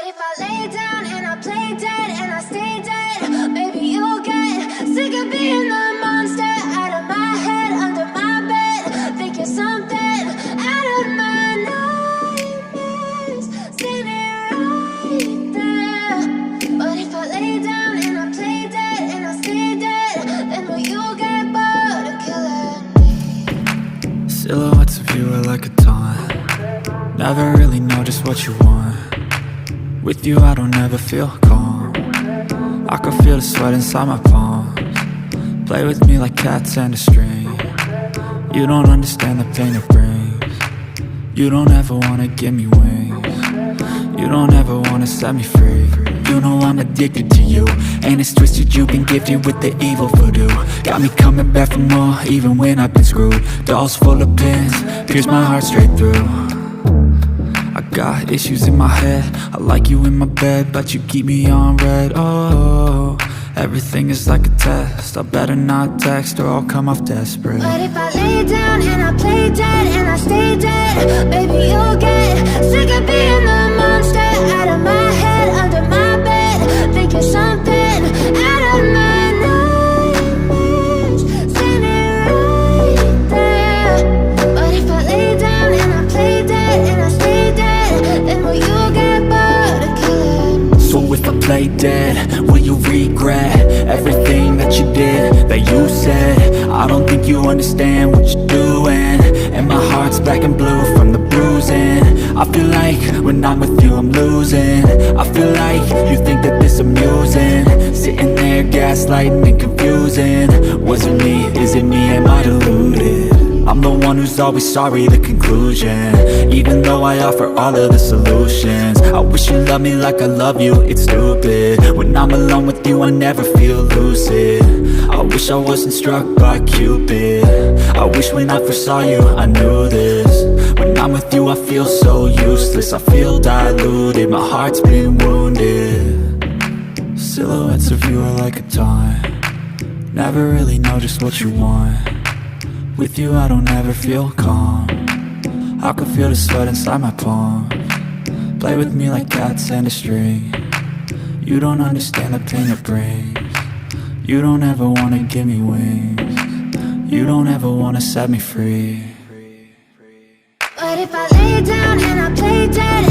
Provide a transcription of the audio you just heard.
if I lay down and I play dead and I stay dead, maybe you'll get sick of being the monster out of my head, under my bed, thinking something out of my nightmares, standing right there. But if I lay down and I play dead and I stay dead, then will you get bored of killing me? Silhouettes of you are like a taunt. Never really know just what you want. With you I don't ever feel calm. I can feel the sweat inside my palms. Play with me like cats and a string. You don't understand the pain it brings. You don't ever wanna give me wings. You don't ever wanna set me free. You know I'm addicted to you, and it's twisted, you've been gifted with the evil voodoo. Got me coming back for more, even when I've been screwed. Dolls full of pins, pierce my heart straight through. I got issues in my head, I like you in my bed, but you keep me on red. Oh, everything is like a test, I better not text or I'll come off desperate. But if I lay down and I play dead and I stay dead, baby you'll get sick of being the monster out of my head, under my bed, thinking something out of my nightmares, standing right there. But if I lay down and I play dead and I stay dead, then will you get bored of killing me? So if I play dead, will you regret everything that you did, that you said? I don't think you understand what you're doing, and my heart's black and blue from the bruising. I feel like when I'm with you I'm losing. I feel like you think that this amusing, sitting there gaslighting and confusing. Was it me? Is it me? Am I deluded? I'm the one who's always sorry, the conclusion, even though I offer all of the solutions. I wish you loved me like I love you, it's stupid. When I'm alone with you I never feel lucid. I wish I wasn't struck by Cupid. I wish when I first saw you I knew this. When I'm with you I feel so useless, I feel diluted, my heart's been wounded. Silhouettes of you are like a taunt. Never really know just what you want. With you I don't ever feel calm. I can feel the sweat inside my palms. Play with me like cats and a string. You don't understand the pain it brings. You don't ever wanna give me wings. You don't ever wanna set me free. But if I lay down and I play dead